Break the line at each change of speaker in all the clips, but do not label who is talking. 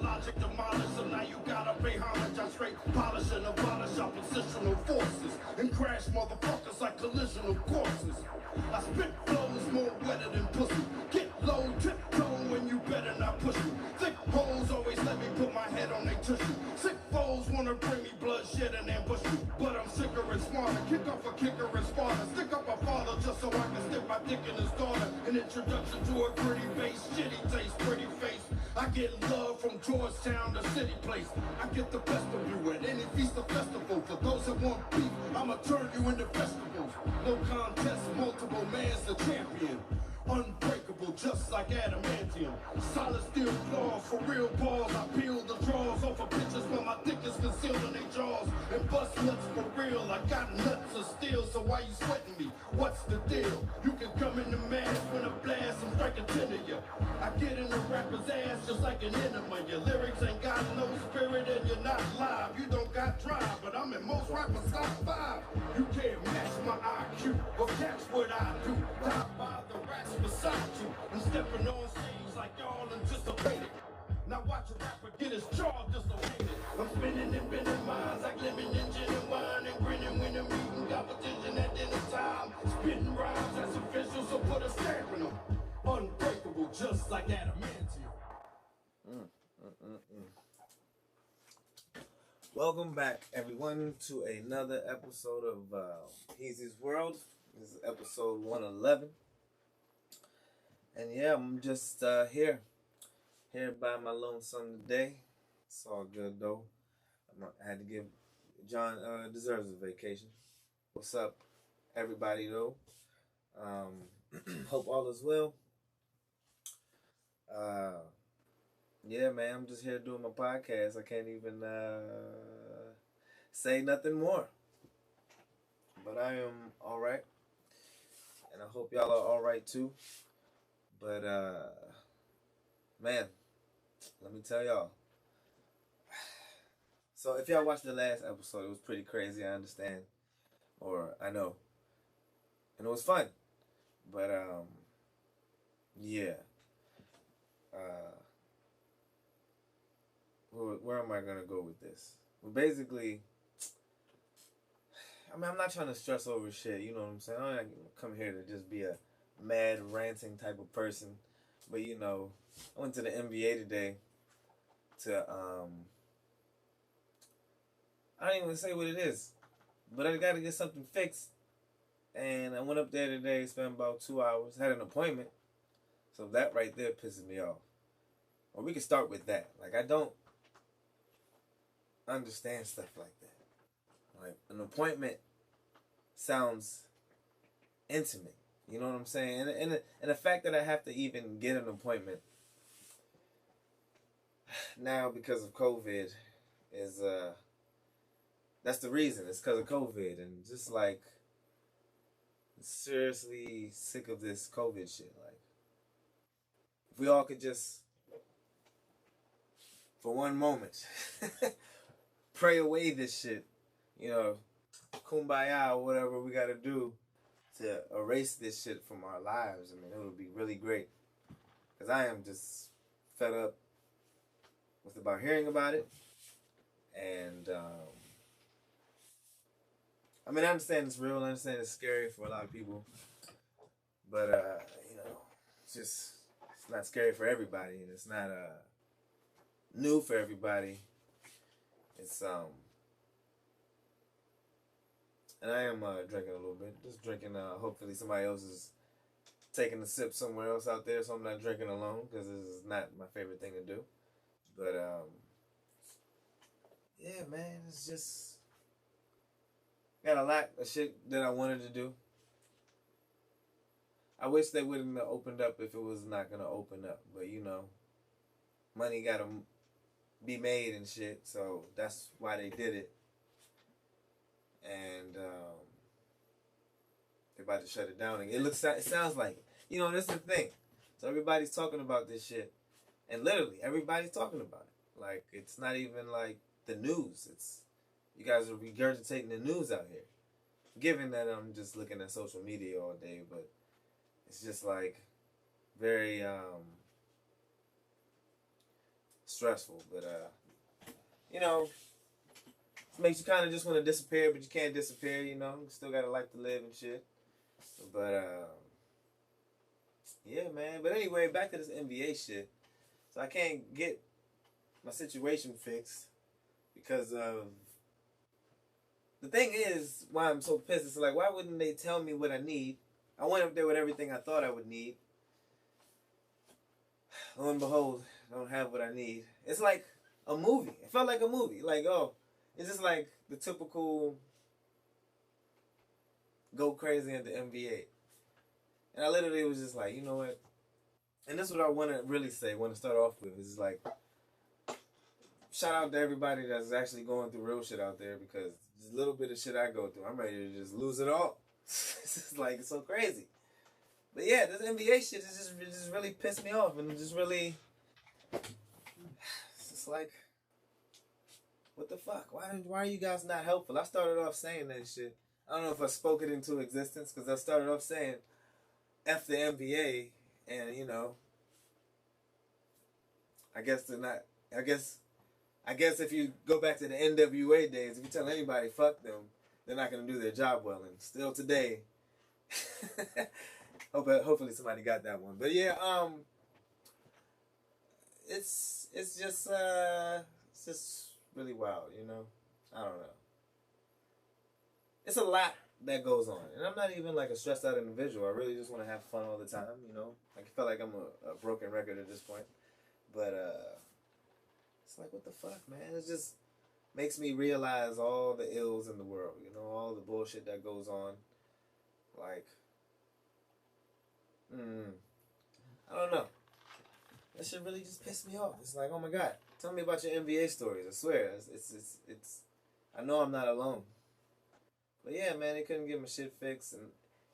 logic demolished, so now you gotta pay homage. I straight polish and abolish oppositional forces and crash motherfuckers like collisional courses. I spit flows more wetter than pussy. Get low, tiptoe when you better not push me. Thick hoes always let me put my head on their tushy. Sick foes wanna bring me bloodshed and ambush me, but I'm sicker and smarter. Kick off a kicker and smarter. Stick up a father just so I can stick my dick in his daughter. An introduction to a pretty face, shitty taste, pretty face. I get love from Georgetown to City Place. I get the best of you at any feast or festival. For those that want beef, I'ma turn you into festivals. No contest, multiple man's the champion. Unbreakable, just like adamantium. Solid steel claws for real balls. I peel the drawers off of bitches while my dick is concealed in their jaws. And bust nuts for real. I got nuts of steel, so why you sweating me? What's the deal? You can come in the mask when I blast and strike a 10 of you. I get in the rapper's ass just like an enema. Your lyrics ain't got no spirit and you're not live. You don't got drive, but I'm in most rappers' top 5. You can't match my IQ or catch what I do. Top by the rats beside you and stepping on stage like y'all anticipated. Now watch a rapper get his jaw dislocated. I'm spinning and bending minds like lemon and gin and wine and grinning when I'm eating competition at dinner time. Spitting rhymes that's official, so put a stamp in them. Unbreakable, just like adamantium.
Welcome back, everyone, to another episode of Heezy's World. This is episode 111. And yeah, I'm just here by my lonesome today. It's all good, though. I had to give John deserves a vacation. What's up, everybody, though? Hope all is well. Yeah, man, I'm just here doing my podcast. I can't even say nothing more. But I am all right. And I hope y'all are all right, too. But, man, let me tell y'all. So if y'all watched the last episode, it was pretty crazy, I understand. Or I know. And it was fun. But, yeah. Where am I going to go with this? Well, basically, I mean, I'm not trying to stress over shit, you know what I'm saying? I don't come here to just be a mad, ranting type of person. But, you know, I went to the NBA today to, I don't even say what it is. But I got to get something fixed. And I went up there today, spent about 2 hours, had an appointment. So that right there pisses me off. Or we can start with that. Like, I don't understand stuff like that. Like, an appointment sounds intimate. You know what I'm saying? And the fact that I have to even get an appointment now because of COVID is, that's the reason. It's because of COVID. And just like, seriously sick of this COVID shit. Like, if we all could just, for one moment, pray away this shit, you know, kumbaya or whatever we gotta do to erase this shit from our lives. I mean, it would be really great. Because I am just fed up with about hearing about it. And, I mean, I understand it's real. I understand it's scary for a lot of people. But, you know, it's not scary for everybody. And it's not new for everybody. It's, and I am drinking a little bit. Just drinking, hopefully somebody else is taking a sip somewhere else out there, so I'm not drinking alone, because this is not my favorite thing to do. But, yeah, man, it's just, got a lot of shit that I wanted to do. I wish they wouldn't have opened up if it was not going to open up. But, you know, money got to be made and shit, so that's why they did it. And they're about to shut it down again. It sounds like it. You know, this is the thing. So everybody's talking about this shit. And literally, everybody's talking about it. Like, it's not even like the news. It's, you guys are regurgitating the news out here. Given that I'm just looking at social media all day, but it's just like very stressful. But you know, it makes you kind of just want to disappear, but you can't disappear. You know, you still got a life to live and shit. But yeah, man. But anyway, back to this NBA shit. So I can't get my situation fixed because of the thing is why I'm so pissed. It's like, why wouldn't they tell me what I need? I went up there with everything I thought I would need. Lo and behold, I don't have what I need. It's like a movie. It felt like a movie. Like, oh, it's just like the typical go crazy at the NBA. And I literally was just like, you know what? And this is what I want to really say, want to start off with. Is like, shout out to everybody that's actually going through real shit out there, because just a little bit of shit I go through, I'm ready to just lose it all. It's just like, it's so crazy. But yeah, this NBA shit is just really pissed me off, and just really, it's just like, what the fuck? Why are you guys not helpful? I started off saying that shit. I don't know if I spoke it into existence, because I started off saying F the NBA, and you know, I guess they're not. I guess if you go back to the NWA days, if you tell anybody fuck them, they're not gonna do their job well. And still today, hopefully somebody got that one. But yeah, it's just really wild, you know. I don't know. It's a lot that goes on, and I'm not even like a stressed out individual. I really just want to have fun all the time, you know. Like, I feel like I'm a broken record at this point, but it's like, what the fuck, man? It just makes me realize all the ills in the world, you know, all the bullshit that goes on. Like, I don't know. That shit really just pissed me off. It's like, oh my god, tell me about your NBA stories. I swear, it's I know I'm not alone. But yeah, man, they couldn't get my shit fixed,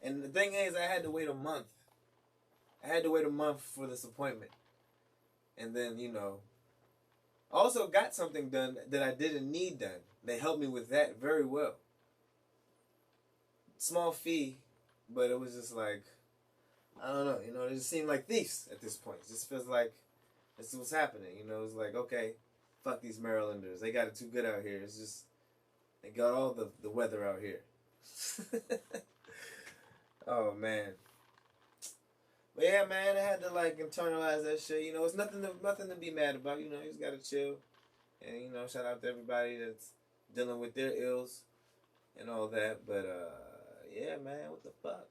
and the thing is, I had to wait a month. I had to wait a month for this appointment, and then, you know, I also got something done that I didn't need done. They helped me with that very well. Small fee, but it was just like, I don't know, you know, it just seemed like thieves at this point. It just feels like this is what's happening, you know. It's like, okay, fuck these Marylanders. They got it too good out here. It's just, they got all the weather out here. Oh, man. But yeah, man, I had to like internalize that shit. You know, it's nothing to be mad about. You know, you just gotta chill. And, you know, shout out to everybody that's dealing with their ills and all that. But yeah, man, what the fuck?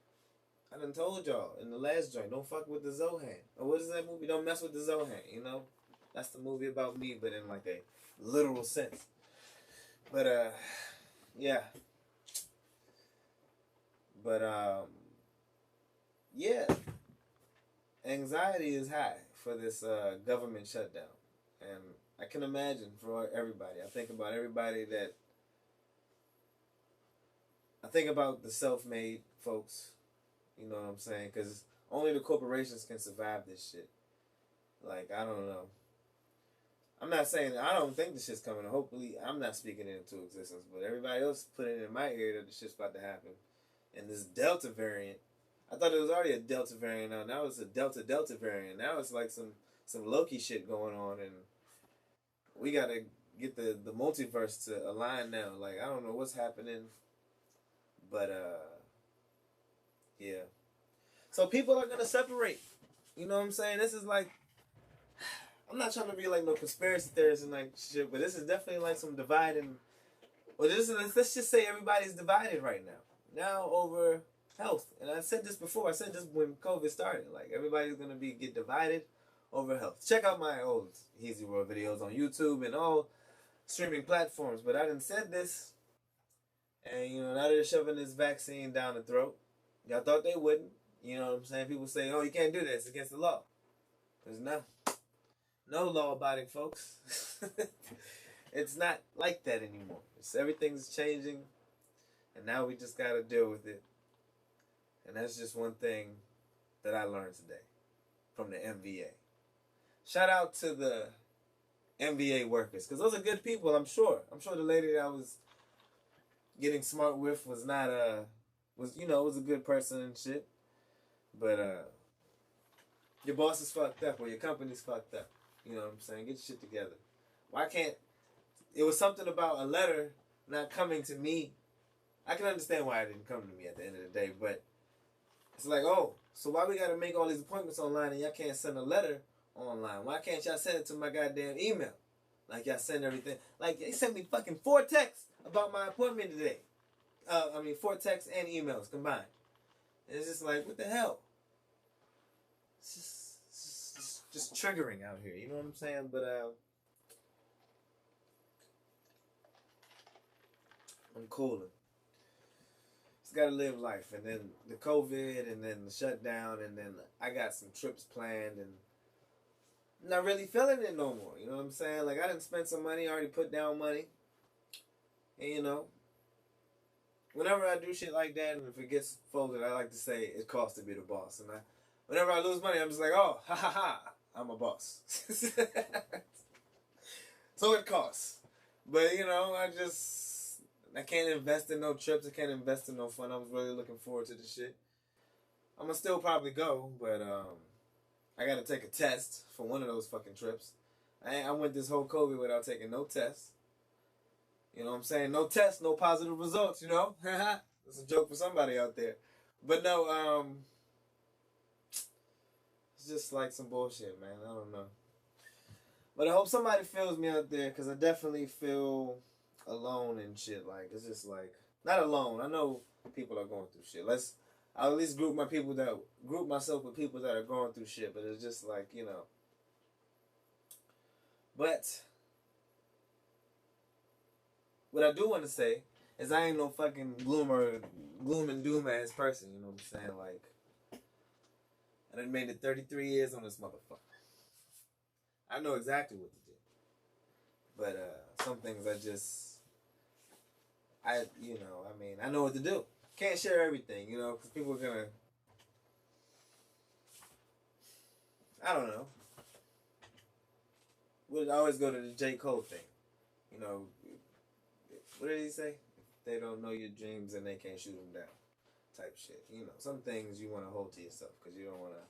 I done told y'all in the last joint, don't fuck with the Zohan. Or what is that movie? Don't mess with the Zohan. You know, that's the movie about me, but in like a literal sense. But yeah. But yeah. Anxiety is high for this government shutdown, and I can imagine for everybody. I think about everybody that. I think about the self-made folks. You know what I'm saying? Because only the corporations can survive this shit. Like, I don't know. I'm not saying, I don't think the shit's coming. Hopefully, I'm not speaking it into existence, but everybody else put it in my ear that the shit's about to happen. And this Delta variant. I thought it was already a Delta variant now. Now it's a Delta variant. Now it's like some Loki shit going on, and we gotta get the multiverse to align now. Like, I don't know what's happening, but yeah. So people are gonna separate. You know what I'm saying? This is like, I'm not trying to be like no conspiracy theorist and like shit, but this is definitely like some dividing. Well, let's just say everybody's divided right now. Now over health. And I said this before. I said this when COVID started. Like, everybody's going to get divided over health. Check out my old Heezy World videos on YouTube and all streaming platforms. But I done said this. And, you know, now they're shoving this vaccine down the throat. Y'all thought they wouldn't. You know what I'm saying? People say, oh, you can't do that. It's against the law. There's no law-abiding folks. It's not like that anymore. Everything's changing. And now we just got to deal with it. And that's just one thing that I learned today from the NBA. Shout out to the NBA workers, because those are good people, I'm sure. I'm sure the lady that I was getting smart with was not, was a good person and shit. But your boss is fucked up, or your company's fucked up. You know what I'm saying? Get your shit together. Why can't... It was something about a letter not coming to me. I can understand why it didn't come to me at the end of the day, but it's like, oh, so why we got to make all these appointments online and y'all can't send a letter online? Why can't y'all send it to my goddamn email? Like y'all send everything. Like they sent me fucking 4 texts about my appointment today. 4 texts and emails combined. And it's just like, what the hell? It's just triggering out here. You know what I'm saying? But I'm cooling. Just gotta live life. And then the COVID, and then the shutdown, and then I got some trips planned, and I'm not really feeling it no more. You know what I'm saying? Like I didn't spend some money, already put down money, and you know, whenever I do shit like that, and if it gets folded, I like to say it costs to be the boss. And whenever I lose money, I'm just like, oh, ha ha ha, I'm a boss. So it costs. But you know, I can't invest in no trips. I can't invest in no fun. I was really looking forward to the shit. I'm gonna still probably go, but I gotta take a test for one of those fucking trips. I went this whole COVID without taking no tests. You know what I'm saying? No tests, no positive results, you know? That's a joke for somebody out there. But no, it's just like some bullshit, man. I don't know. But I hope somebody feels me out there, because I definitely feel alone and shit. Like, it's just like, not alone. I know people are going through shit. I'll at least group myself with people that are going through shit, but it's just like, you know. But what I do want to say is I ain't no fucking gloom and doom ass person, you know what I'm saying? Like, I done made it 33 years on this motherfucker. I know exactly what to do. But some things I know what to do. Can't share everything, you know, because people are gonna, I don't know. We'll always go to the J. Cole thing. You know, what did he say? If they don't know your dreams, then they can't shoot them down. Type shit. You know, some things you want to hold to yourself because you don't want to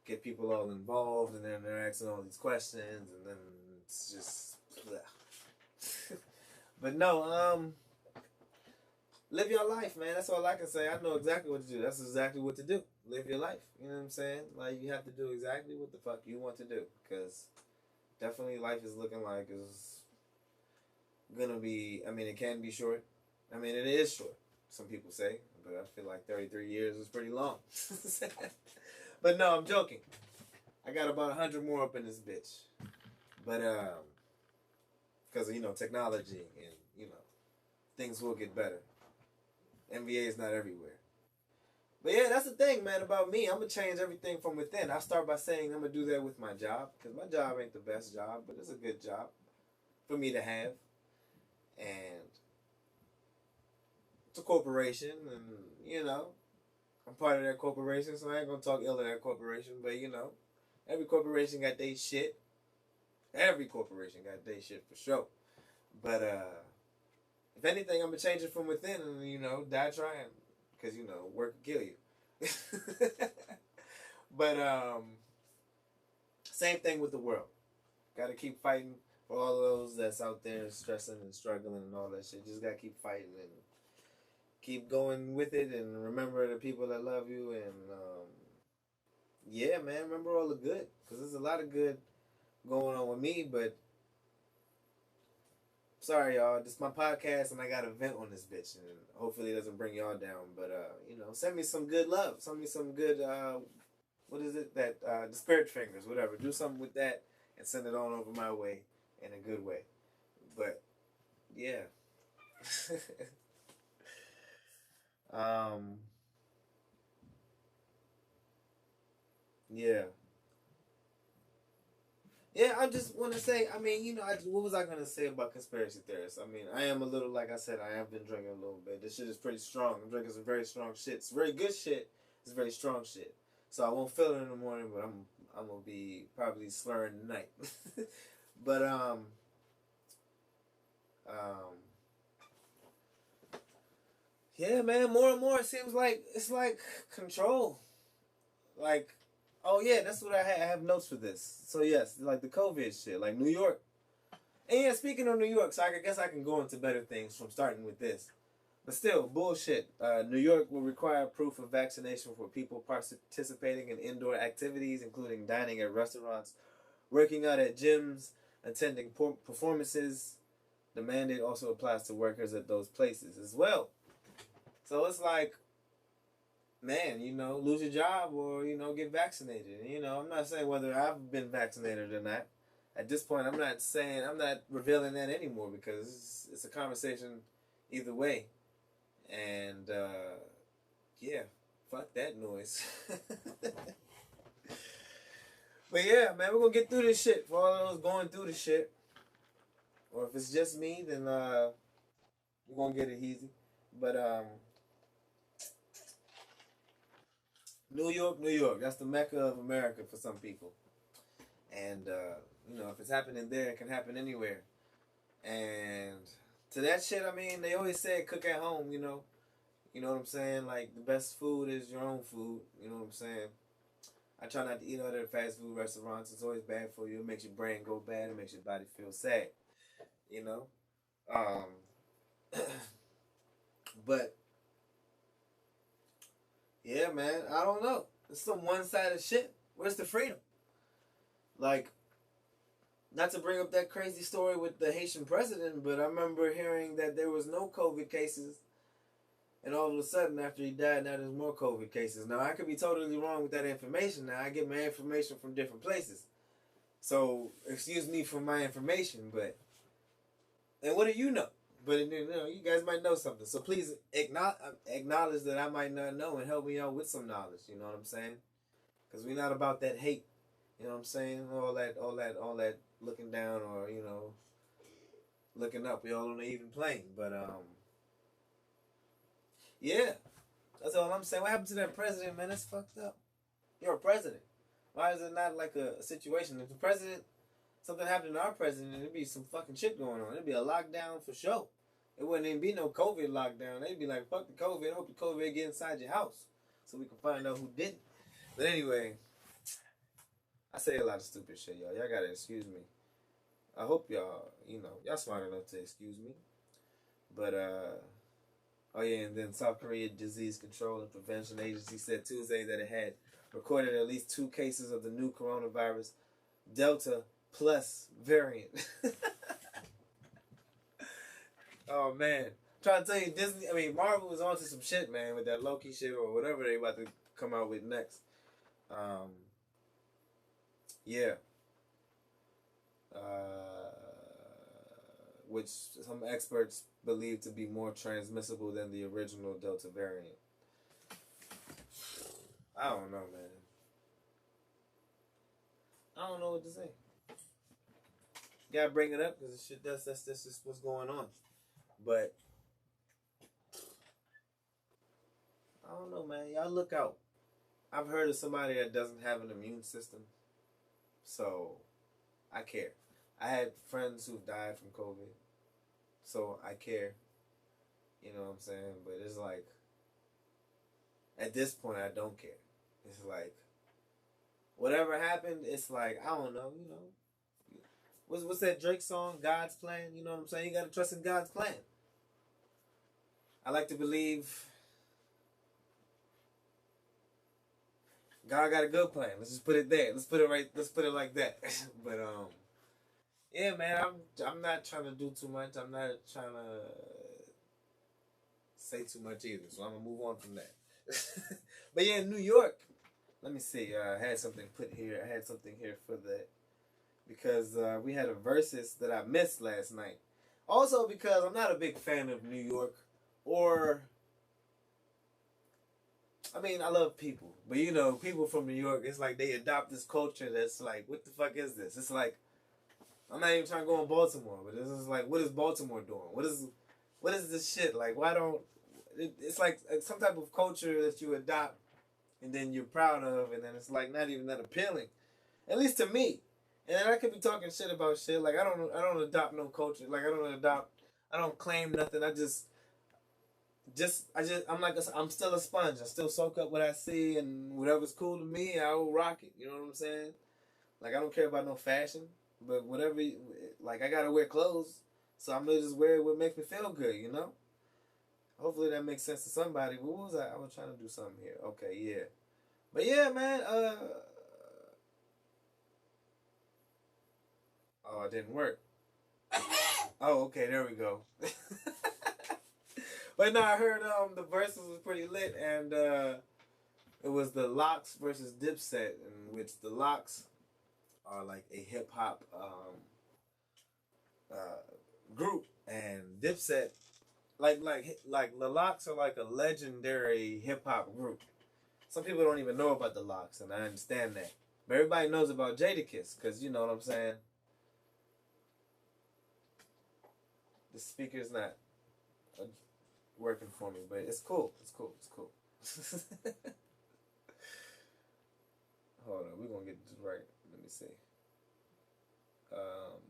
get people all involved, and then they're asking all these questions, and then it's just, But no, live your life, man. That's all I can say. I know exactly what to do. That's exactly what to do. Live your life. You know what I'm saying? Like, you have to do exactly what the fuck you want to do. Because definitely life is looking like it's gonna be, it can be short. It is short, some people say. But I feel like 33 years is pretty long. But no, I'm joking. I got about 100 more up in this bitch. But, because of, technology and, things will get better. NBA is not everywhere. But yeah, that's the thing, man, about me. I'm going to change everything from within. I start by saying I'm going to do that with my job. Because my job ain't the best job, but it's a good job for me to have. And it's a corporation, and, I'm part of that corporation, so I ain't going to talk ill of that corporation. But, every corporation got their shit. Every corporation got their shit for sure. But, if anything, I'm going to change it from within and, die trying. Because, work will kill you. But, same thing with the world. Got to keep fighting for all those that's out there stressing and struggling and all that shit. Just got to keep fighting and keep going with it. And remember the people that love you. And, yeah, man, remember all the good. Because there's a lot of good going on with me, but sorry, y'all. This is my podcast, and I got a vent on this bitch, and hopefully it doesn't bring y'all down. But send me some good love. Send me some good. What is it? That the spirit fingers, whatever. Do something with that, and send it on over my way in a good way. But yeah. Yeah. Yeah, I just want to say, what was I going to say about conspiracy theorists? I am a little, like I said, I have been drinking a little bit. This shit is pretty strong. I'm drinking some very strong shit. It's very good shit. It's very strong shit. So I won't feel it in the morning, but I'm going to be probably slurring tonight. But, yeah, man, more and more it seems like it's like control. Like, Oh yeah, that's what I had. I have notes for this. So yes, like the COVID shit, like New York. And yeah, speaking of New York, so I guess I can go into better things from starting with this. But still, bullshit. New York will require proof of vaccination for people participating in indoor activities, including dining at restaurants, working out at gyms, attending performances. The mandate also applies to workers at those places as well. So it's like, man, lose your job or, get vaccinated. I'm not saying whether I've been vaccinated or not. At this point, I'm not revealing that anymore because it's a conversation either way. And, yeah, fuck that noise. But yeah, man, we're gonna get through this shit. For all those going through the shit, or if it's just me, then we're gonna get it easy. But New York, New York, that's the mecca of America for some people. And if it's happening there, it can happen anywhere. And to that shit, I mean, they always say cook at home. You know what I'm saying? Like the best food is your own food. You know what I'm saying? I try not to eat out at fast food restaurants. It's always bad for you. It makes your brain go bad. It makes your body feel sad. You know? But, yeah, man, I don't know. It's some one-sided shit. Where's the freedom? Like, not to bring up that crazy story with the Haitian president, but I remember hearing that there was no COVID cases. And all of a sudden, after he died, now there's more COVID cases. Now, I could be totally wrong with that information. Now, I get my information from different places. So, excuse me for my information, but... And what do you know? But, you guys might know something. So, please acknowledge that I might not know and help me out with some knowledge. You know what I'm saying? Because we're not about that hate. You know what I'm saying? All that looking down or, looking up. We all on an even plane. But, yeah, that's all I'm saying. What happened to that president, man? That's fucked up. You're a president. Why is it not like a situation? If the president, something happened to our president, there'd be some fucking shit going on. It'd be a lockdown for sure. It wouldn't even be no COVID lockdown. They'd be like, fuck the COVID. Hope the COVID get inside your house so we can find out who did it. But anyway, I say a lot of stupid shit, y'all. Y'all gotta excuse me. I hope y'all, y'all smart enough to excuse me. But, oh yeah, and then South Korea Disease Control and Prevention Agency said Tuesday that it had recorded at least 2 cases of the new coronavirus Delta Plus variant. Oh man, I'm trying to tell you, Marvel was onto some shit, man, with that Loki shit or whatever they about to come out with next. Yeah. Which some experts believe to be more transmissible than the original Delta variant. I don't know, man. I don't know what to say. Gotta bring it up because that's just what's going on. But I don't know, man. Y'all look out. I've heard of somebody that doesn't have an immune system, so I care. I had friends who died from COVID, so I care. You know what I'm saying? But it's like, at this point, I don't care. It's like, whatever happened, it's like, I don't know, What's that Drake song, God's Plan? You know what I'm saying? You gotta trust in God's plan. I like to believe God got a good plan. Let's just put it there. Let's put it like that. But yeah, man, I'm not trying to do too much. I'm not trying to say too much either. So I'm gonna move on from that. But yeah, New York. Let me see. I had something put here. I had something here for that because we had a versus that I missed last night. Also because I'm not a big fan of New York, or I mean, I love people, but people from New York, it's like they adopt this culture that's like, what the fuck is this? It's like, I'm not even trying to go in Baltimore, but this is like, what is Baltimore doing? What is this shit? Like, why don't, it's like some type of culture that you adopt and then you're proud of, and then it's like not even that appealing, at least to me. And then I could be talking shit about shit, like I don't adopt no culture, like I don't claim nothing, I'm still a sponge. I still soak up what I see, and whatever's cool to me, I will rock it. You know what I'm saying? Like I don't care about no fashion, but whatever, like I gotta wear clothes, so I'm gonna just wear what makes me feel good. You know? Hopefully that makes sense to somebody. What was I? I was trying to do something here. Okay, yeah, but yeah, man. Oh, it didn't work. Oh, okay, there we go. But no, I heard the verses was pretty lit, and it was the Locks versus Dipset, in which the Locks are like a hip hop group, and Dipset like the Locks are like a legendary hip hop group. Some people don't even know about the Locks, and I understand that. But everybody knows about Jadakiss, because you know what I'm saying. The speaker's not uh, working for me, but it's cool. It's cool. It's cool. Hold on, we're gonna get this right. Let me see. Um,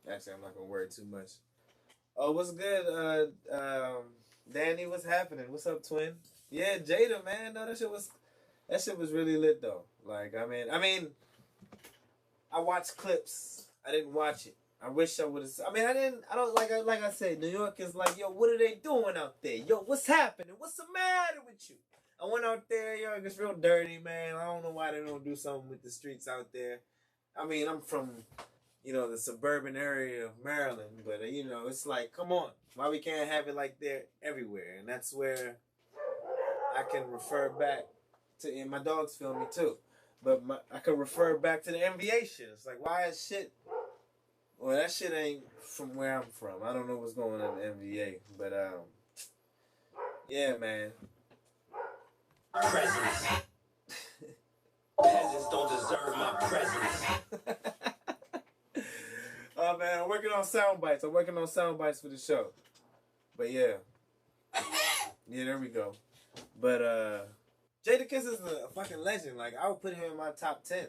Actually, I'm not gonna worry too much. Oh, what's good? Danny, what's happening? What's up, twin? Yeah, Jada, man. No, that shit was really lit though. Like, I watched clips. I didn't watch it. I wish I would have. I mean, I didn't. I don't like I said. New York is like, yo, what are they doing out there? Yo, what's happening? What's the matter with you? I went out there, yo, it's real dirty, man. I don't know why they don't do something with the streets out there. I mean, I'm from, the suburban area of Maryland, but it's like, come on, why we can't have it like that everywhere? And that's where I can refer back to, and my dogs feel me too. But I could refer back to the NBA shit. It's like, why is shit? Well, that shit ain't from where I'm from. I don't know what's going on in the NBA, but yeah, man.
Presence. Peasants don't deserve my presence.
Oh man, I'm working on sound bites. I'm working on sound bites for the show. But yeah, there we go. But Jadakiss is a fucking legend. Like I would put him in my top 10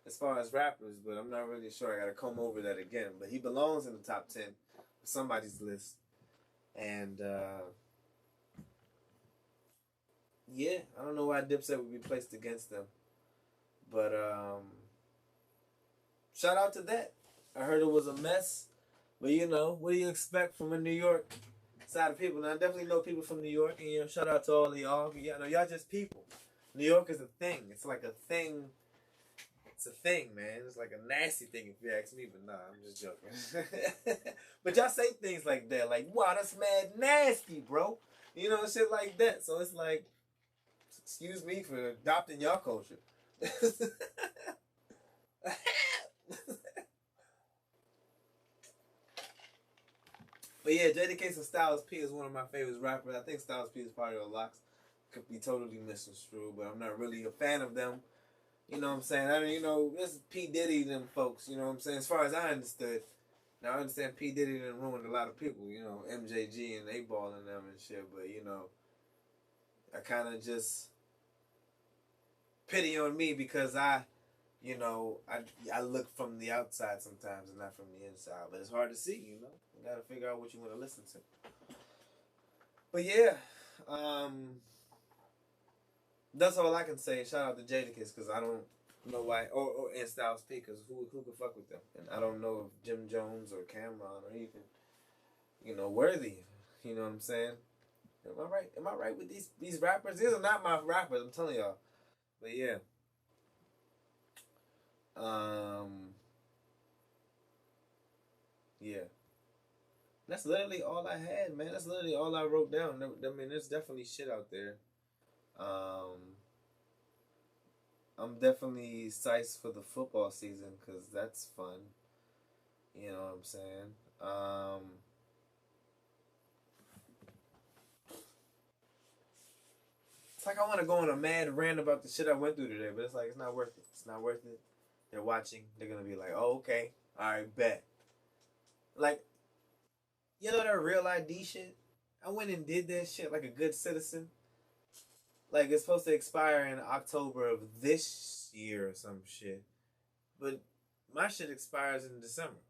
as far as rappers, but I'm not really sure. I gotta comb over that again. But he belongs in the top 10 for somebody's list. And yeah, I don't know why Dipset would be placed against them. But shout out to that. I heard it was a mess. But what do you expect from a New York side of people? Now I definitely know people from New York, and shout out to all of y'all. Y'all just people. New York is a thing. It's like a thing. It's a thing, man. It's like a nasty thing if you ask me, but nah, I'm just joking. But y'all say things like that, like, wow, that's mad nasty, bro. Shit like that. So it's like, excuse me for adopting y'all culture. But yeah, Jadakiss and Styles P is one of my favorite rappers. I think Styles P is part of the Locks. Could be totally misconstrued, but I'm not really a fan of them. You know what I'm saying? It's P. Diddy them folks, you know what I'm saying? As far as I understood. Now, I understand P. Diddy done ruined a lot of people, MJG and A-Ball and them and shit, but, I kind of just pity on me because I look from the outside sometimes and not from the inside, but it's hard to see, You got to figure out what you want to listen to. But yeah, that's all I can say. Shout out to Jadakiss because I don't know why, or and Styles P because who could fuck with them? And I don't know if Jim Jones or Cameron or even Worthy. You know what I'm saying? Am I right? Am I right with these rappers? These are not my rappers. I'm telling y'all. But yeah. Yeah. That's literally all I had, man. That's literally all I wrote down. I mean, there's definitely shit out there. I'm definitely psyched for the football season because that's fun. You know what I'm saying? It's like I want to go on a mad rant about the shit I went through today, but it's like it's not worth it. It's not worth it. They're watching. They're gonna be like, "Oh, okay, all right, bet." Like, that real ID shit. I went and did that shit like a good citizen. Like it's supposed to expire in October of this year or some shit, but my shit expires in December.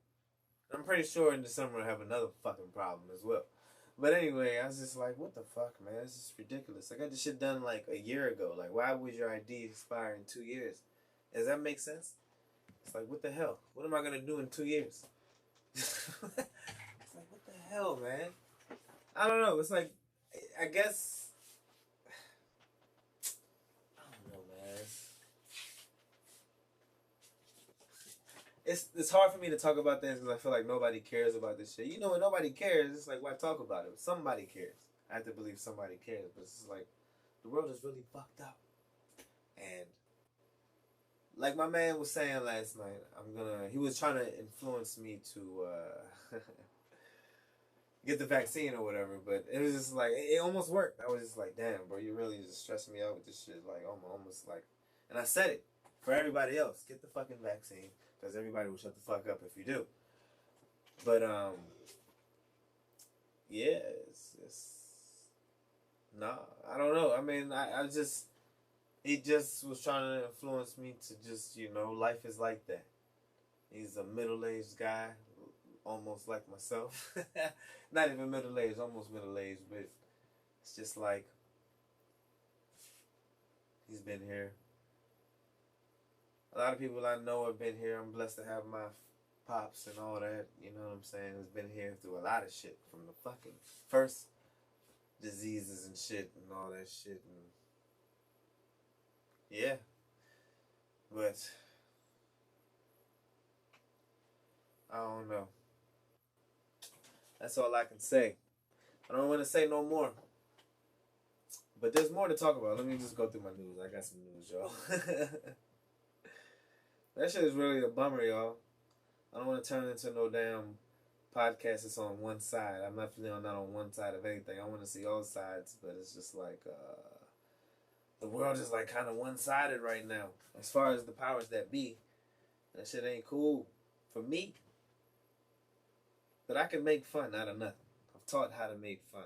I'm pretty sure in December I'll have another fucking problem as well. But anyway, I was just like, what the fuck, man? This is ridiculous. I got this shit done like a year ago. Like, why would your ID expire in 2 years? Does that make sense? It's like, what the hell? What am I gonna do in 2 years? It's like, what the hell, man? I don't know. It's like, I guess, I don't know, man. It's hard for me to talk about things because I feel like nobody cares about this shit. You know, when nobody cares, it's like, why talk about it? Somebody cares. I have to believe somebody cares, but it's like, the world is really fucked up. And like my man was saying last night, he was trying to influence me to get the vaccine or whatever, but it was just like, it almost worked. I was just like, damn, bro, you really just stressing me out with this shit. Like, almost like, and I said it for everybody else, get the fucking vaccine, because everybody will shut the fuck up if you do. But, yeah, it's nah, I don't know. I mean, he just was trying to influence me to just, life is like that. He's a middle-aged guy, almost like myself. Not even middle-aged, almost middle-aged, but it's just like, he's been here. A lot of people I know have been here. I'm blessed to have my pops and all that, you know what I'm saying, has been here through a lot of shit, from the fucking first diseases and shit and all that shit, and yeah, but I don't know. That's all I can say. I don't want to say no more. But there's more to talk about. Let me just go through my news. I got some news, y'all. That shit is really a bummer, y'all. I don't want to turn it into no damn podcast that's on one side. I'm definitely not on one side of anything. I want to see all sides, but it's just like, the world is like kind of one-sided right now. As far as the powers that be, that shit ain't cool for me. But I can make fun out of nothing. I've taught how to make fun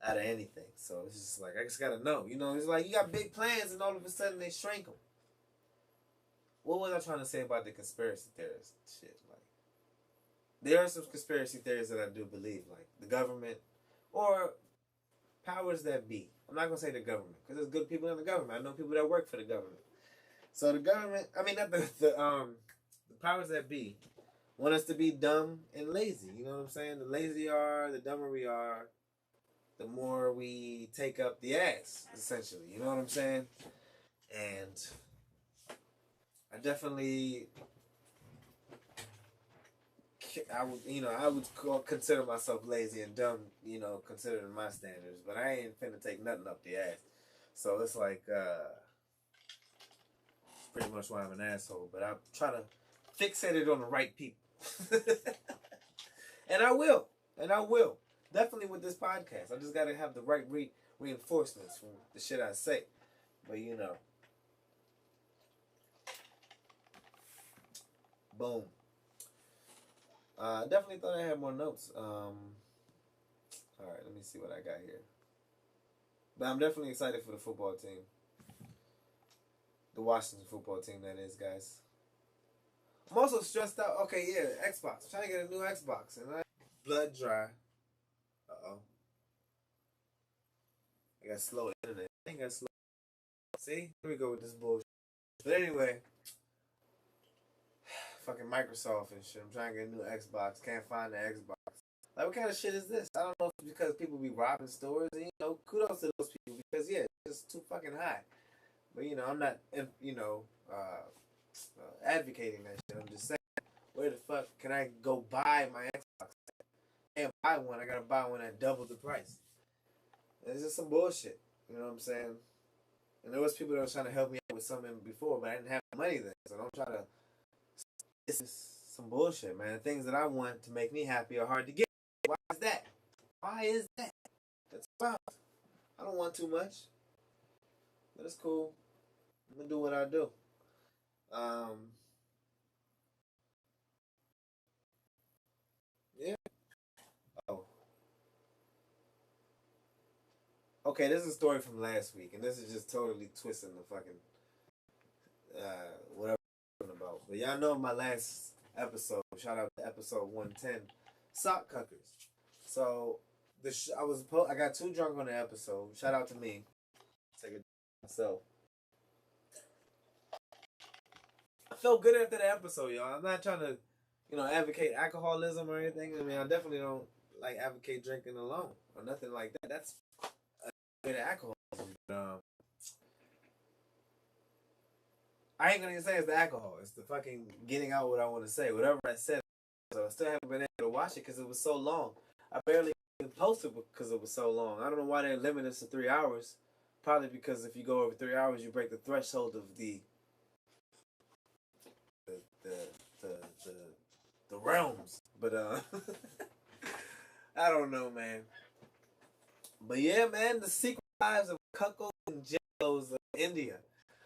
out of anything. So it's just like, I just gotta know. It's like you got big plans and all of a sudden they shrink them. What was I trying to say about the conspiracy theorists shit? Like, there are some conspiracy theories that I do believe, like the government or powers that be. I'm not gonna say the government because there's good people in the government. I know people that work for the government. So the government, I mean, not the powers that be want us to be dumb and lazy. You know what I'm saying? The lazier we are, the dumber we are, the more we take up the ass, essentially. You know what I'm saying? And I definitely, I would consider myself lazy and dumb, considering my standards. But I ain't finna take nothing up the ass. So it's like, pretty much why I'm an asshole. But I'm trying to fixate it on the right people. And I will. Definitely with this podcast. I just got to have the right reinforcements from the shit I say. But, boom. I definitely thought I had more notes. All right, let me see what I got here. But I'm definitely excited for the football team. The Washington football team, that is, guys. I'm also stressed out. Okay, yeah, Xbox. I'm trying to get a new Xbox. And blood dry. Uh-oh. I got slow internet. I think I got slow. See? Here we go with this bullshit. But anyway, fucking Microsoft and shit. I'm trying to get a new Xbox. Can't find the Xbox. Like, what kind of shit is this? I don't know if it's because people be robbing stores. And, kudos to those people because, yeah, it's just too fucking high. But, I'm not, advocating that shit. I'm just saying, where the fuck can I go buy my Xbox? I can't buy one. I gotta buy one at double the price. It's just some bullshit. You know what I'm saying? And there was people that were trying to help me out with something before, but I didn't have money then. So don't try to. It's just some bullshit, man. Things that I want to make me happy are hard to get. Why is that? Why is that? That's about. I don't want too much. But it's cool. I'm gonna do what I do. Yeah. Oh. Okay, this is a story from last week, and this is just totally twisting the fucking whatever I'm talking about. But y'all know my last episode. Shout out to episode 110, sock cuckers. So I got too drunk on the episode. Shout out to me. Take it myself. I felt good after the episode, y'all. I'm not trying to, advocate alcoholism or anything. I mean, I definitely don't like advocate drinking alone or nothing like that. That's a bit of alcoholism. But, I ain't gonna even say it's the alcohol. It's the fucking getting out what I want to say. Whatever I said. So I still haven't been able to watch it because it was so long. I barely even posted because it was so long. I don't know why they limit us to 3 hours. Probably because if you go over 3 hours, you break the threshold of the realms. But I don't know, man. But yeah, man, the secret lives of cuckolds and jellos of India.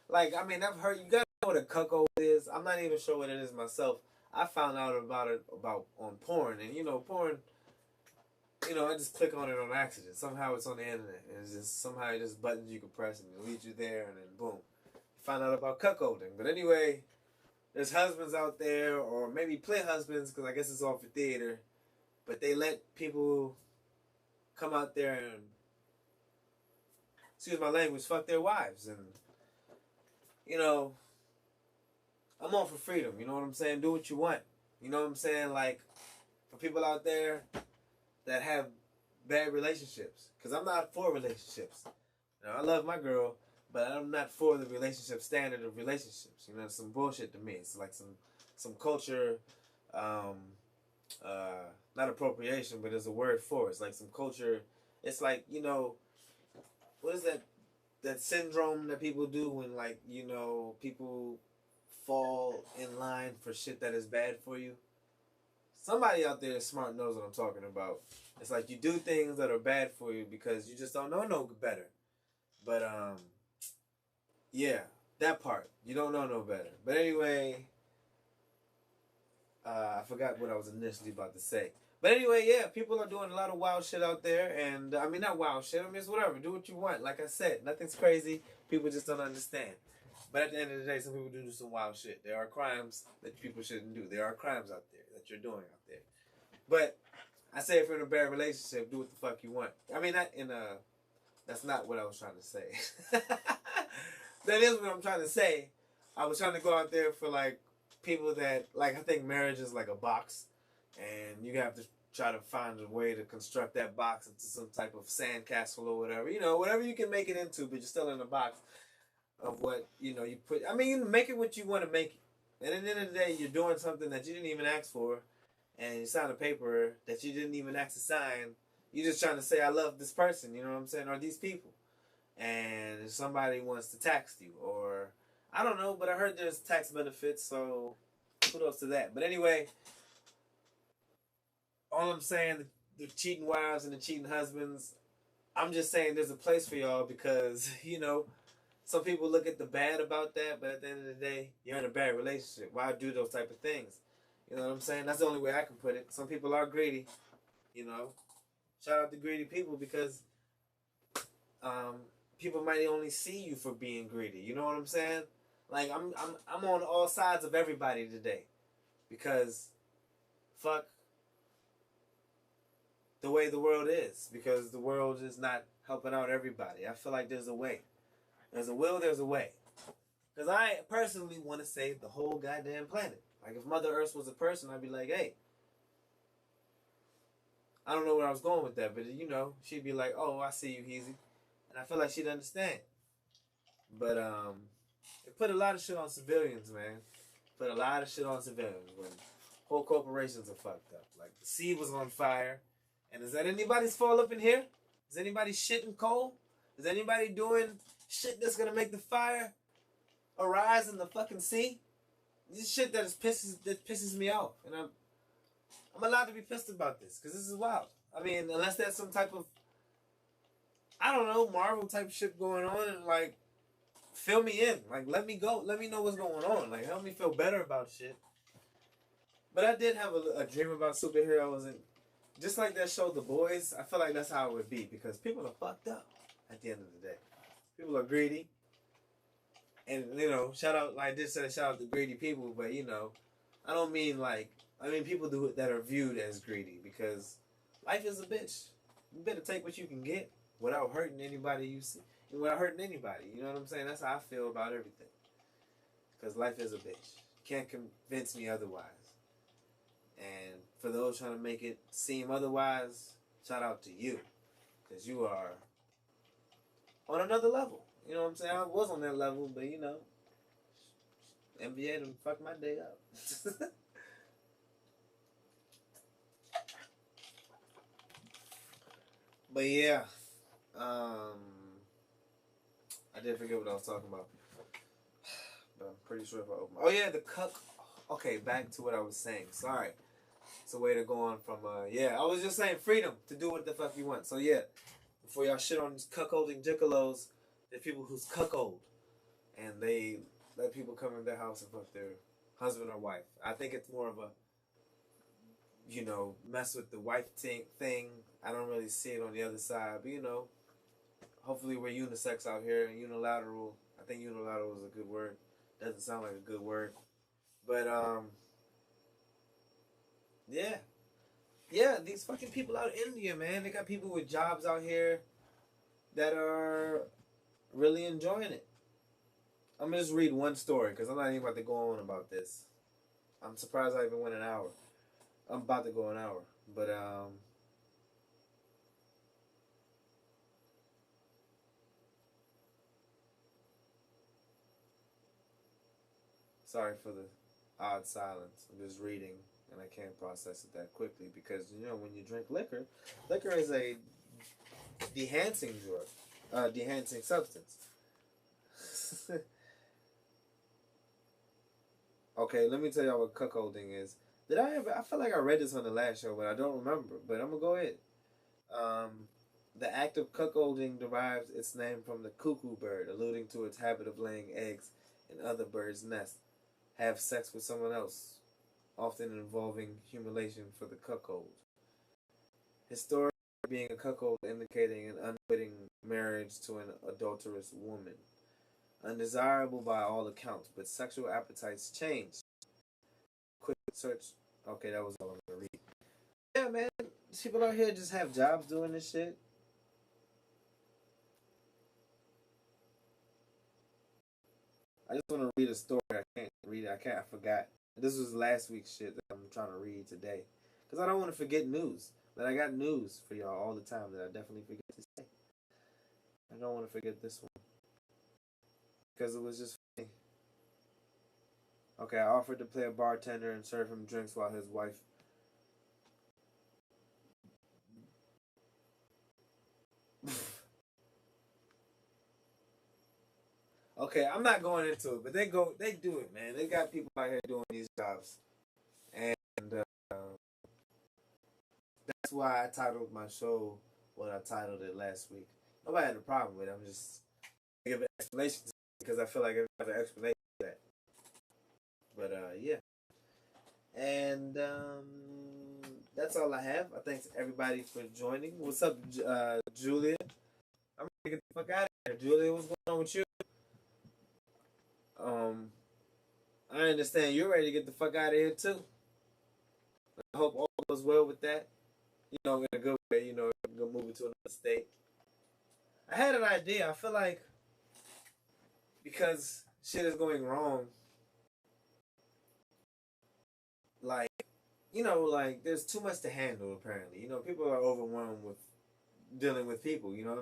Like, I mean, I've heard, you gotta know what a cuckold is. I'm not even sure what it is myself. I found out about it on porn, and porn. I just click on it on accident. Somehow it's on the internet, and it's just somehow it just buttons you can press, and it leads you there, and then boom, you find out about cuckolding. But anyway, there's husbands out there, or maybe play husbands, because I guess it's all for theater. But they let people come out there and, excuse my language, fuck their wives, and I'm all for freedom. You know what I'm saying? Do what you want. You know what I'm saying? Like, for people out there that have bad relationships, because I'm not for relationships. I love my girl, but I'm not for the relationship standard of relationships. It's some bullshit to me. It's like some culture, not appropriation, but there's a word for it. It's like some culture. It's like, what is that syndrome that people do when, like, people fall in line for shit that is bad for you? Somebody out there smart knows what I'm talking about. It's like you do things that are bad for you because you just don't know no better. But yeah, that part. You don't know no better. But anyway, I forgot what I was initially about to say. But anyway, yeah, people are doing a lot of wild shit out there, and I mean, not wild shit. I mean, it's whatever. Do what you want. Like I said, nothing's crazy. People just don't understand. But at the end of the day, some people do some wild shit. There are crimes that people shouldn't do. There are crimes out there that you're doing out there. But I say if you're in a bad relationship, do what the fuck you want. I mean, that's not what I was trying to say. That is what I'm trying to say. I was trying to go out there for, like, people that, like, I think marriage is like a box. And you have to try to find a way to construct that box into some type of sandcastle or whatever. Whatever you can make it into, but you're still in a box of what, you put. I mean, you make it what you want to make it. And at the end of the day, you're doing something that you didn't even ask for. And you sign a paper that you didn't even ask to sign. You're just trying to say, I love this person, you know what I'm saying? Or these people. And if somebody wants to tax you, or I don't know, but I heard there's tax benefits, so kudos to that. But anyway, all I'm saying, the cheating wives and the cheating husbands, I'm just saying there's a place for y'all because, some people look at the bad about that, but at the end of the day, you're in a bad relationship. Why do those type of things? You know what I'm saying? That's the only way I can put it. Some people are greedy, Shout out to greedy people because people might only see you for being greedy. You know what I'm saying? Like, I'm on all sides of everybody today because fuck the way the world is, because the world is not helping out everybody. I feel like there's a way. There's a will, there's a way. Because I personally want to save the whole goddamn planet. Like, if Mother Earth was a person, I'd be like, hey, I don't know where I was going with that, but she'd be like, oh, I see you, Heezy. And I feel like she'd understand. But it put a lot of shit on civilians, man. Put a lot of shit on civilians when whole corporations are fucked up. Like, the sea was on fire. And is that anybody's fault up in here? Is anybody shitting coal? Is anybody doing shit that's gonna make the fire arise in the fucking sea? This is shit that pisses me off. And I'm allowed to be pissed about this, because this is wild. I mean, unless there's some type of, I don't know, Marvel type shit going on, and, like, fill me in. Like, let me go. Let me know what's going on. Like, help me feel better about shit. But I did have a dream about superheroes, and just like that show, The Boys, I feel like that's how it would be, because people are fucked up at the end of the day. People are greedy. And, shout out, like I did say, shout out to greedy people, but, I don't mean like, I mean people do that are viewed as greedy, because life is a bitch. You better take what you can get without hurting anybody you see, without hurting anybody. You know what I'm saying? That's how I feel about everything. Because life is a bitch. Can't convince me otherwise. And for those trying to make it seem otherwise, shout out to you. Because you are on another level. You know what I'm saying? I was on that level, but you know, NBA done fucked my day up. But yeah, I did forget what I was talking about. But I'm pretty sure if I open... Oh yeah, the cuck... Okay, back to what I was saying. Sorry. It's a way to go on from... yeah, I was just saying freedom to do what the fuck you want. So yeah, before y'all shit on these cuckolding gigolos, there's people who's cuckold. And they let people come in their house and fuck their husband or wife. I think it's more of a, you know, mess with the wife thing. I don't really see it on the other side. But, you know, hopefully we're unisex out here. And unilateral. I think unilateral is a good word. Doesn't sound like a good word. But, yeah. Yeah, these fucking people out in India, man. They got people with jobs out here that are really enjoying it. I'm going to just read one story because I'm not even about to go on about this. I'm surprised I even went an hour. I'm about to go an hour. But, sorry for the odd silence. I'm just reading, and I can't process it that quickly because, you know, when you drink liquor, liquor is a dehancing drug, dehancing substance. Okay, let me tell y'all what cuckolding is. Did I ever? I feel like I read this on the last show, but I don't remember. But I'm gonna go ahead. The act of cuckolding derives its name from the cuckoo bird, alluding to its habit of laying eggs in other birds' nests. Have sex with someone else, often involving humiliation for the cuckold. Historically, being a cuckold indicating an unwitting marriage to an adulterous woman. Undesirable by all accounts, but sexual appetites change. Quick search. Okay, that was all I'm gonna read. Yeah, man. People out here just have jobs doing this shit. I just want to read a story. I can't read it. I forgot. This was last week's shit that I'm trying to read today. Because I don't want to forget news. But I got news for y'all all the time that I definitely forget to say. I don't want to forget this one. Because it was just funny. Okay, I offered to play a bartender and serve him drinks while his wife... Okay, I'm not going into it, but they do it, man. They got people out here doing these jobs. And that's why I titled my show what I titled it last week. Nobody had a problem with it. I'm just giving an explanation because I feel like everybody has an explanation for that. But yeah. And that's all I have. I thank everybody for joining. What's up, Julia? I'm ready to get the fuck out of here. Julia, what's going on with you? I understand you're ready to get the fuck out of here too. I hope all goes well with that. You know, in a good way, you know, go move to another state. I had an idea. I feel like because shit is going wrong, like, you know, like there's too much to handle apparently. You know, people are overwhelmed with dealing with people, you know.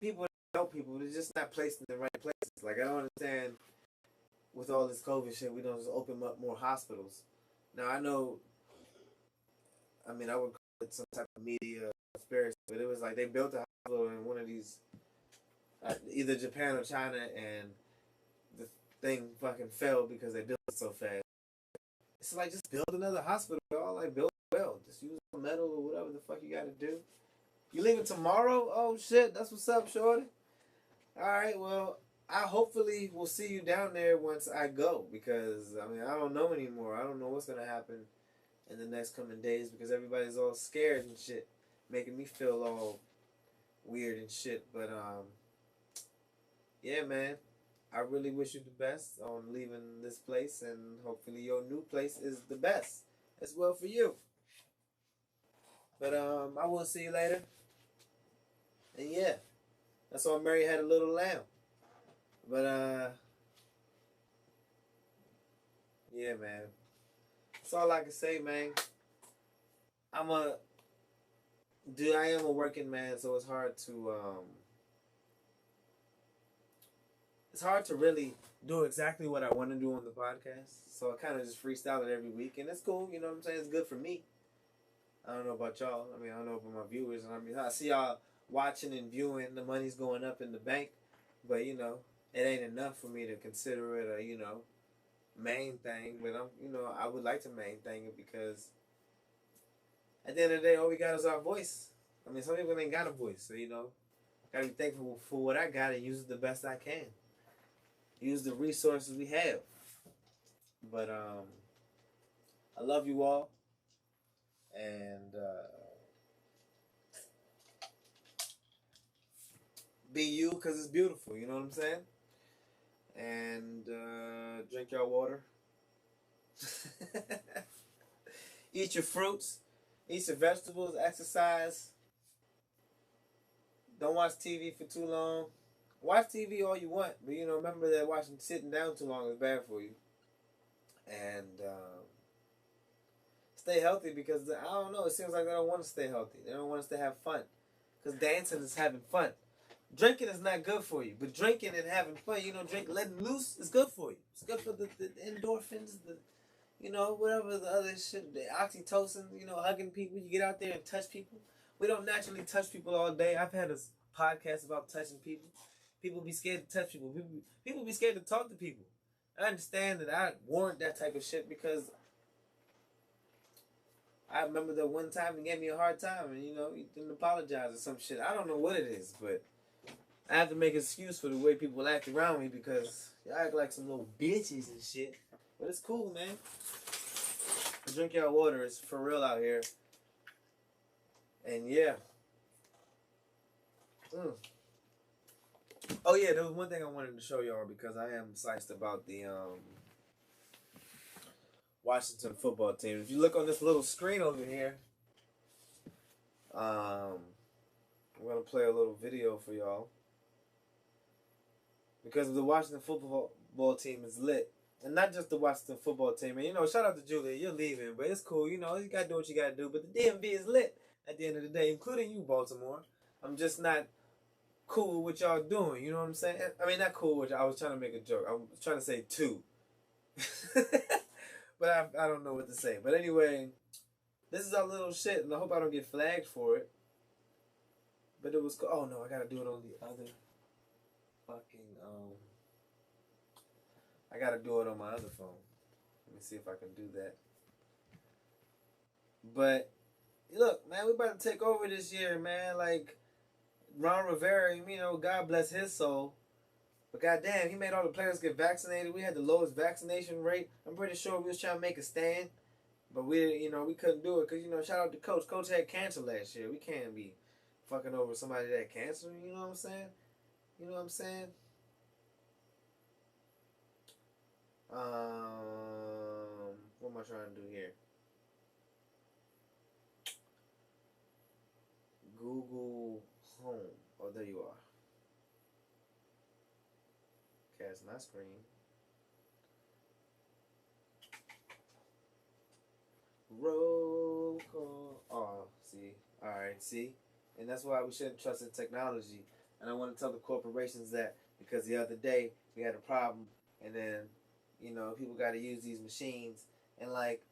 People that help people, they're just not placed in the right places. Like I don't understand with all this COVID shit, we don't just open up more hospitals. Now I know, I mean, I would call it some type of media conspiracy, but it was like they built a hospital in one of these, either Japan or China, and the thing fucking fell because they built it so fast. It's like just build another hospital, y'all. Like build well, just use metal or whatever the fuck you got to do. You leaving tomorrow? Oh shit, that's what's up, shorty. All right, well, I hopefully will see you down there once I go because I mean I don't know anymore. I don't know what's gonna happen in the next coming days because everybody's all scared and shit, making me feel all weird and shit. But yeah, man, I really wish you the best on leaving this place, and hopefully your new place is the best as well for you. But I will see you later. And yeah, that's why Mary had a little lamb. But yeah, man. That's all I can say, man. I'm a dude. I am a working man, so it's hard to really do exactly what I want to do on the podcast. So I kind of just freestyle it every week, and it's cool. You know what I'm saying? It's good for me. I don't know about y'all. I mean, I don't know about my viewers. And I mean, I see y'all watching and viewing. The money's going up in the bank, but it ain't enough for me to consider it a main thing. But I would like to main thing it because at the end of the day, all we got is our voice. I mean, some people ain't got a voice, so gotta be thankful for what I got and use it the best I can. Use the resources we have. But I love you all, and be you because it's beautiful. You know what I'm saying? And drink your water. Eat your fruits. Eat your vegetables. Exercise. Don't watch TV for too long. Watch TV all you want, but remember that sitting down too long is bad for you. And stay healthy because I don't know. It seems like they don't want to stay healthy. They don't want us to have fun because dancing is having fun. Drinking is not good for you, but drinking and having fun, letting loose is good for you. It's good for the endorphins, whatever the other shit, the oxytocin, hugging people. You get out there and touch people. We don't naturally touch people all day. I've had a podcast about touching people. People be scared to touch people. People be scared to talk to people. I understand that I warrant that type of shit because I remember that one time he gave me a hard time and, he didn't apologize or some shit. I don't know what it is, but I have to make an excuse for the way people act around me because y'all act like some little bitches and shit. But it's cool, man. Drink your water. It's for real out here. And yeah. Oh yeah, there was one thing I wanted to show y'all because I am psyched about the Washington football team. If you look on this little screen over here, I'm gonna play a little video for y'all because the Washington football team is lit, and not just the Washington football team. And shout out to Julia, you're leaving, but it's cool. You gotta do what you gotta do. But the DMV is lit at the end of the day, including you, Baltimore. I'm just not cool with what y'all doing. You know what I'm saying? I mean, not cool with y'all. I was trying to make a joke. I was trying to say two. But I don't know what to say. But anyway, this is our little shit, and I hope I don't get flagged for it. But it was cool. Oh no, I gotta do it on the other fucking I gotta do it on my other phone. Let me see if I can do that. But look, man, we about to take over this year, man. Like Ron Rivera, God bless his soul. But goddamn, he made all the players get vaccinated. We had the lowest vaccination rate. I'm pretty sure we was trying to make a stand, but we couldn't do it because shout out to Coach. Coach had cancer last year. We can't be fucking over somebody that had cancer. You know what I'm saying? You know what I'm saying? What am I trying to do here? Google Home. Oh, there you are. Okay, that's my screen. Roll call. Oh, see. Alright, see? And that's why we shouldn't trust in technology. And I want to tell the corporations that because the other day we had a problem and then, people got to use these machines. And like,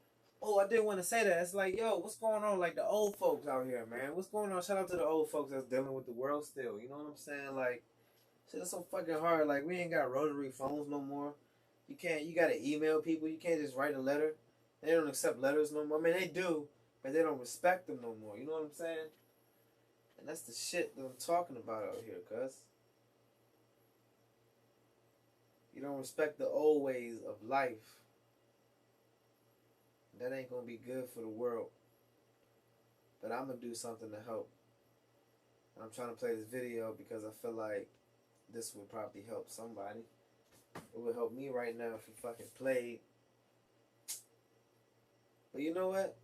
oh, I didn't want to say that. It's like, yo, what's going on? Like the old folks out here, man. What's going on? Shout out to the old folks that's dealing with the world still. You know what I'm saying? Like, shit is so fucking hard. Like, we ain't got rotary phones no more. You gotta email people. You can't just write a letter. They don't accept letters no more. I mean, they do, but they don't respect them no more. You know what I'm saying? And that's the shit that I'm talking about out here, cuz. You don't respect the old ways of life. That ain't gonna be good for the world. But I'm gonna do something to help. And I'm trying to play this video because I feel like this would probably help somebody. It would help me right now if you fucking played. But you know what?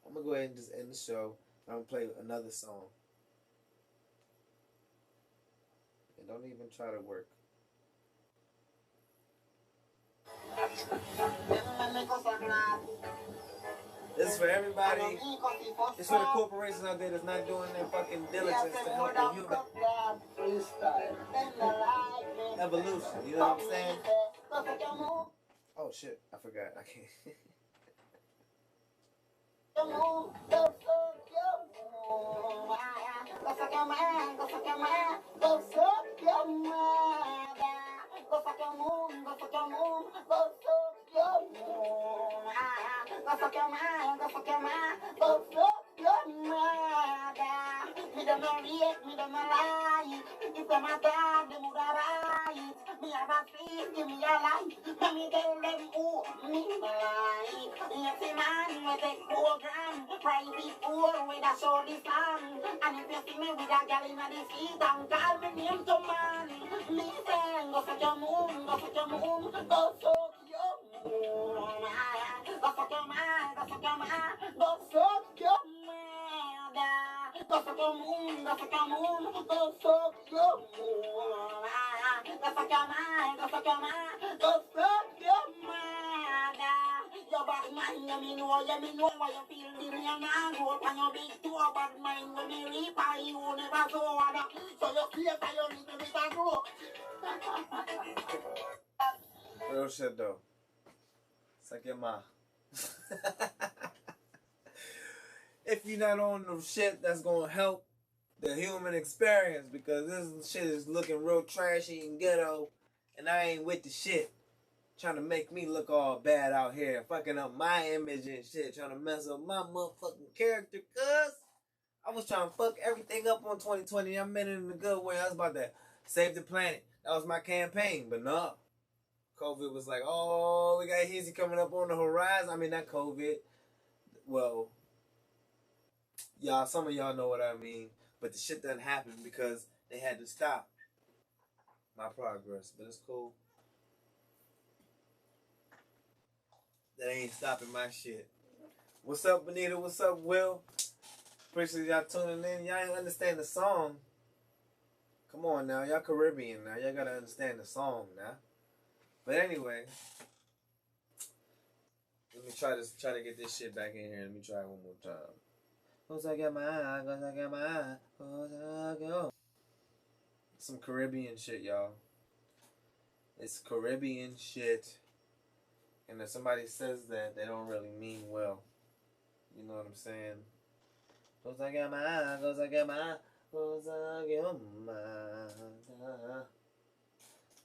I'm gonna go ahead and just end the show. I'm gonna play another song. And don't even try to work. This is for everybody. It's for the corporations out there that's not doing their fucking diligence to help the human evolution. You know what I'm saying? Oh shit, I forgot. I can't.
Me don't know react, me don't know lie. If them a dog, them woulda right. Me have a face, give me a life. Let me tell them who me like. Yes, man, we take program. Private school with a show the song. And if you see me with a girl in the street and call me name to man, me say, go suck your moon, go suck your moon, go suck your moon. Go suck your man, go suck your man, go suck your man. Go suck your moon, go suck your moon, go suck your moon. Go suck your man, go suck your man, go suck your man. Your bad mind, you know why you feel the rain and go up on your big toe. Bad mind, when me reaper, you never saw one. So you feel that you little bit of grow.
Real shit though. Suck your ma. If you're not on the shit that's gonna help the human experience, because this shit is looking real trashy and ghetto, and I ain't with the shit. Trying to make me look all bad out here, fucking up my image and shit, trying to mess up my motherfucking character, cuz I was trying to fuck everything up on 2020. I meant it in a good way. I was about to save the planet. That was my campaign, but no. COVID was like, oh, we got Heezy coming up on the horizon. I mean, not COVID. Well, y'all, some of y'all know what I mean. But the shit doesn't happen because they had to stop my progress. But it's cool. That ain't stopping my shit. What's up, Benita? What's up, Will? Appreciate y'all tuning in. Y'all ain't understand the song. Come on now. Y'all Caribbean now. Y'all gotta understand the song now. But anyway, let me try to get this shit back in here. Let me try it one more time. Cause I got my eye, cause I got my eye, cause I go. Some Caribbean shit, y'all. It's Caribbean shit. And if somebody says that, they don't really mean well. You know what I'm saying? Cause I got my eye, cause I got my eye, cause I got my eye.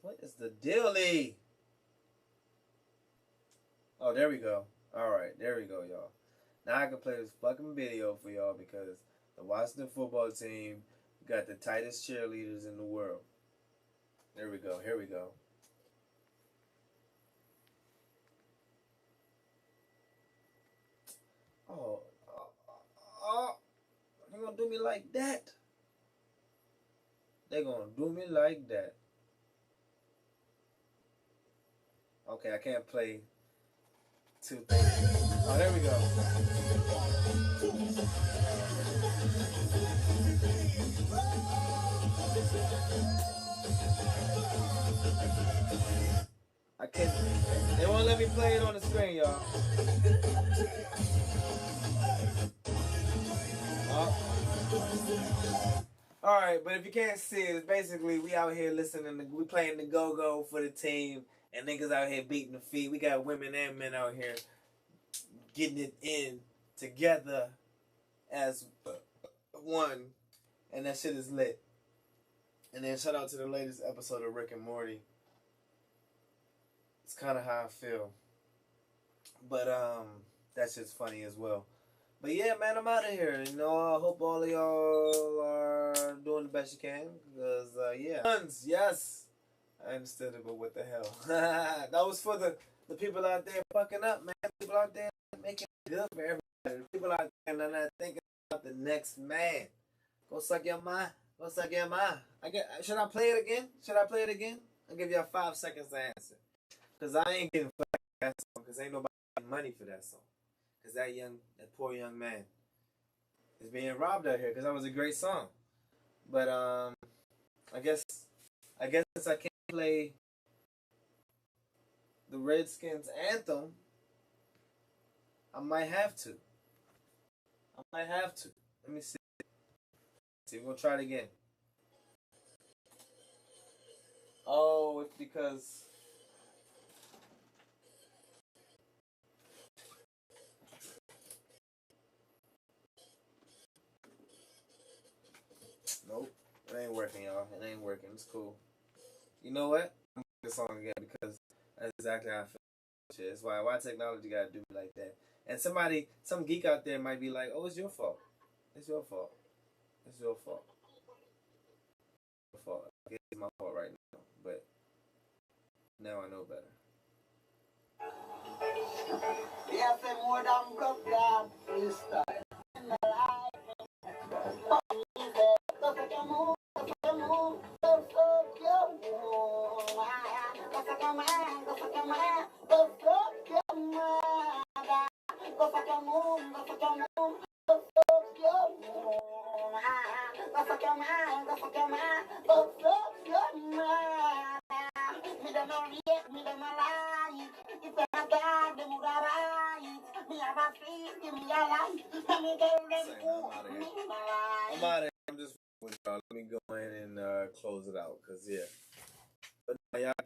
What is the dealie? Oh, there we go. Alright, there we go, y'all. Now I can play this fucking video for y'all because the Washington football team got the tightest cheerleaders in the world. There we go. Here we go. Oh, they're gonna do me like that. They're gonna do me like that. Okay, I can't play two things. Oh, there we go. I can't. They won't let me play it on the screen, y'all. Alright, but if you can't see it, it's basically we out here listening to, we playing the go-go for the team, and niggas out here beating the feet. We got women and men out here getting it in together as one, and that shit is lit. And then shout out to the latest episode of Rick and Morty. It's kind of how I feel. But that shit's funny as well. But yeah, man, I'm out of here. You know, I hope all of y'all are doing the best you can. Because, yeah. Yes. I understood it, but what the hell? That was for the people out there fucking up, man. People out there making it good for everybody. People out there that are not thinking about the next man. Go suck your mind. Go suck your mind. Should I play it again? Should I play it again? I'll give y'all 5 seconds to answer. Because I ain't getting for that song, because ain't nobody getting money for that song. Because that poor young man is being robbed out here, because that was a great song. But I guess since I can't play the Redskins anthem, I might have to. Let me see. We're gonna try it again. Oh, it's because nope, it ain't working, y'all. It ain't working. It's cool. You know what? I'm gonna make this song again because that's exactly how I feel. It's why technology gotta do me like that. And some geek out there might be like, "Oh, it's your fault. It's your fault. It's your fault. Your fault. Okay, it's my fault right now." But now I know better.
Yes, I'm more than broke down freestyle.
I'm out of here. I'm just with y'all. Let me go in and close it out, cause yeah. But y'all